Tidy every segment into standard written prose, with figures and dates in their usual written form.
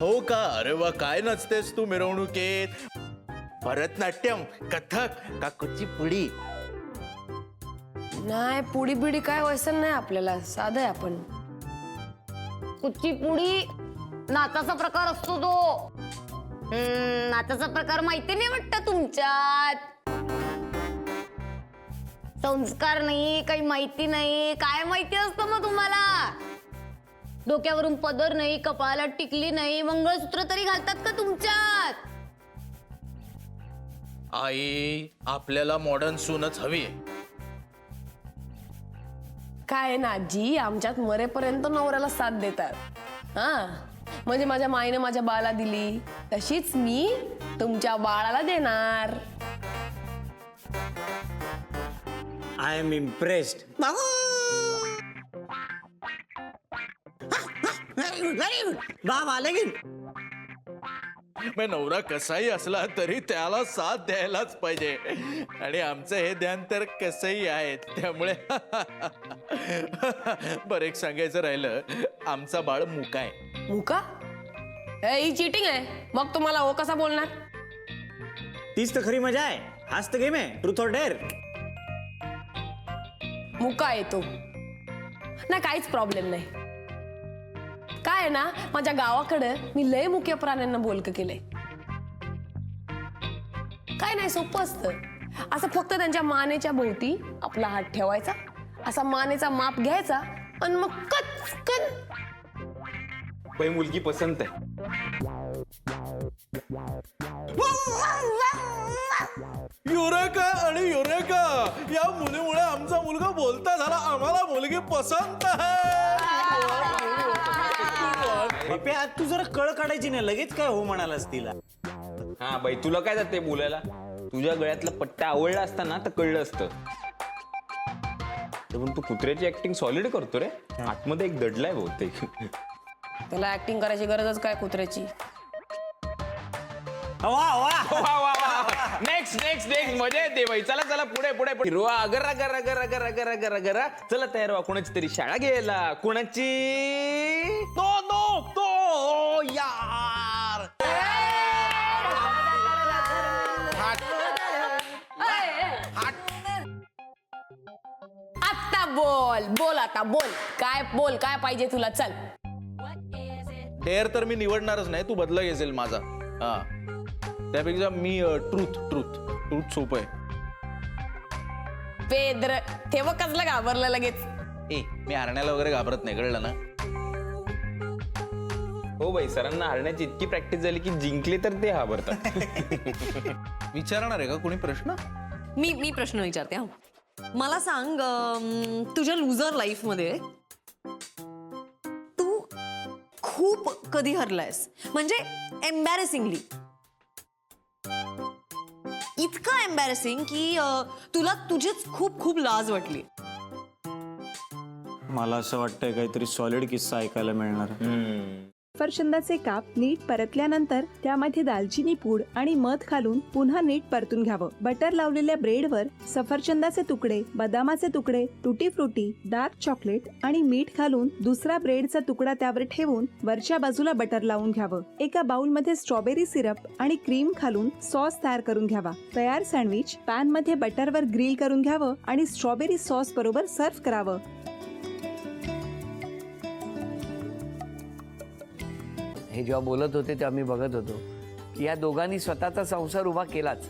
हो का? अरे वा, काय नचतेस तू मिरवणुकीत? भरतनाट्यम, कथक का कुचिपुडी? नाही, पुडी बिडी काय वैसन नाही आपल्याला, साधं आहे आपण. कुचिपुडी नाचाचा प्रकार असतो तो. नाचाचा प्रकार माहिती नाही वाटतं तुमच्यात. संस्कार नाही, काही माहिती नाही. काय माहिती असतं मग तुम्हाला? डोक्यावरून पदर नाही, कपाळाला टिकली नाही, मंगळसूत्र तरी घालतात का तुमच्यात? आई, आपल्याला मॉडर्न सूनच हवी आहे. काय ना आजी, आमच्यात मरेपर्यंत नवऱ्याला साथ देतात. हा, म्हणजे माझ्या माईने माझ्या बाळाला दिली तशीच मी तुमच्या बाळाला देणार. I am impressed. Very good. बाप आले की मग नवरा कसाही असला तरी त्याला साथ द्यायलाच पाहिजे. आणि आमचं हे ध्यान तर कसंही आहे, त्यामुळे बरं, एक सांगायचं राहिलं, आमचा बाळ मुका आहे. मुका? ही चीटिंग आहे. मग तुम्हाला हो कसा बोलणार? तीच तर खरी मजा आहे. हाच तर गेम आहे, ट्रूथ और डेअर. मुका येतो ना, काहीच प्रॉब्लेम नाही. काय आहे ना, माझ्या गावाकडे मी लय मुक्या प्राण्यांना बोलकं केलंय. काय नाही, सोपं असतं. असं फक्त त्यांच्या मानेच्या भोवती आपला हात ठेवायचा, असा मानेचा माप घ्यायचा आणि मग कचकन. बाई मुलगी पसंत आहे. युरेका आणि युरेका, या मुलीमुळे आमचा मुलगा बोलता झाला. आम्हाला मुलगी पसंत आहे. बापे, आज तू जरा कळ काढायची नाही, लगेच काय हो म्हणालास तिला. हा बाई, तुला काय जाते बोलायला? तुझ्या गळ्यातला पट्टा आवडला असता ना तर कळलं असतं. पण तू कुत्र्याची ऍक्टिंग सॉलिड करतो रे. आतमध्ये एक दडलाय बहुतेक. त्याला ऍक्टिंग करायची गरजच काय कुत्र्याची? वा वा. नेक्स्ट नेक्स्ट नेक्स्ट, मजा येते बाई. चला चला, पुढे पुढे पुढे. हिरवा गरा गरा गरा गरा गरा गरा गरा. चला तयार व्हा, कोणाची तरी शाळा घ्यायला. कोणाची? तो यार. आता बोल आता बोल. काय पाहिजे तुला? चल. डेअर तर मी निवडणारच नाही, तू बदला घेशील माझा. हा, त्यापेक्षा मी ट्रूथ सोपं आहे. पेद्र तेव्हा कसलं घाबरलं लगेच? मी हरण्याला वगैरे घाबरत नाही, कळलं ना? हो बाई, सरांना हरण्याची इतकी प्रॅक्टिस झाली की जिंकले तर ते घाबरतात. विचारणार आहे का कोणी प्रश्न? मी प्रश्न विचारते. हा, मला सांग, तुझ्या लुझर लाईफ मध्ये तू खूप कधी हरलायस? म्हणजे एम्बॅरेसिंगली, इतकं एम्बॅरेसिंग की तुला तुझीच खूप खूप लाज वाटली. मला असं वाटतंय काहीतरी सॉलिड किस्सा ऐकायला मिळणार. सफरचंदाचे काप नीट परतल्यानंतर त्यामध्ये दालचिनी पूड आणि मध घालून पुन्हा नीट परतून घ्यावं. बटर लावलेल्या ब्रेडवर सफरचंदाचे तुकडे, बदामाचे तुकडे, टुटी फ्रुटी, डार्क चॉकलेट आणि मीठ घालून दुसरा ब्रेडचा तुकडा त्यावर ठेवून वरच्या बाजूला बटर लावून घ्यावं. एका बाउलमध्ये स्ट्रॉबेरी सिरप आणि क्रीम घालून सॉस तयार करून घ्यावा. तयार सँडविच पॅन मध्ये बटरवर ग्रिल करून घ्यावं आणि स्ट्रॉबेरी सॉस बरोबर सर्व्ह करावं. हे जेव्हा बोलत होते तेव्हा मी बघत होतो की या दोघांनी स्वतःचा संसार उभा केलाच,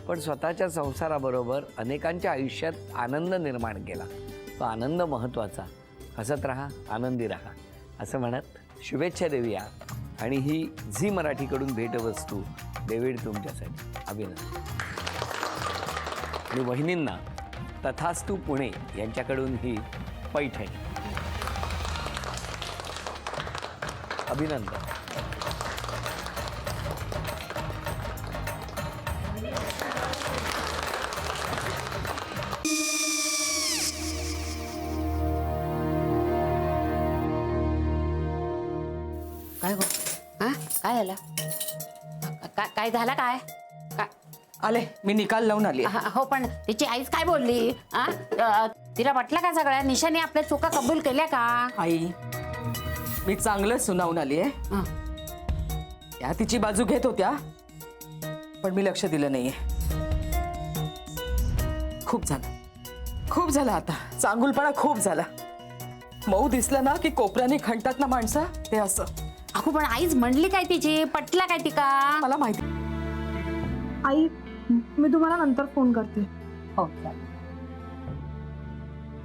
पण स्वतःच्या संसाराबरोबर अनेकांच्या आयुष्यात आनंद निर्माण केला. तो आनंद महत्त्वाचा. हसत राहा, आनंदी राहा, असं म्हणत शुभेच्छा देऊया. आणि ही झी मराठीकडून भेटवस्तू डेव्हिड तुमच्यासाठी. अभिनंदन. आणि वहिनींना तथास्तू पुणे यांच्याकडून ही पैठणी. अभिनंदन. काय गो? हा, काय झालं? काय झालं? काय आले, मी निकाल लावून आली. हो, पण तिची आईच काय बोलली? तिला वाटलं का सगळ्या निशाने आपल्या चुका कबूल केल्या का? आई, मी चांगलं सुनावून आली आहे. त्या तिची बाजू घेत होत्या, पण मी लक्ष दिलं नाहीये. खूप झालं आता. चांगुलपणा खूप झाला. मऊ दिसलं ना की कोपऱ्याने खणतात ना माणसं, ते असं. अगो पण आईच म्हणली काय तिची, पटला काय ती का? मला माहिती. आई, मी तुम्हाला नंतर फोन करते. हो,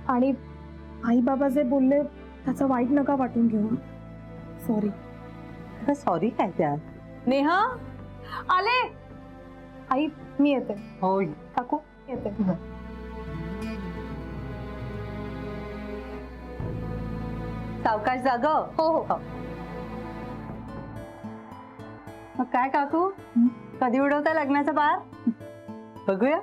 आणि आई बाबा जे बोलले त्याचं वाईट नका वाटून घेऊ. सॉरी. सॉरी काय त्या? नेहा आले. आई मी येते. हो, काकू येते. सावकाश जाग. हो हो. मग काय काकू, कधी उडवता लग्नाचा बार? बघूया.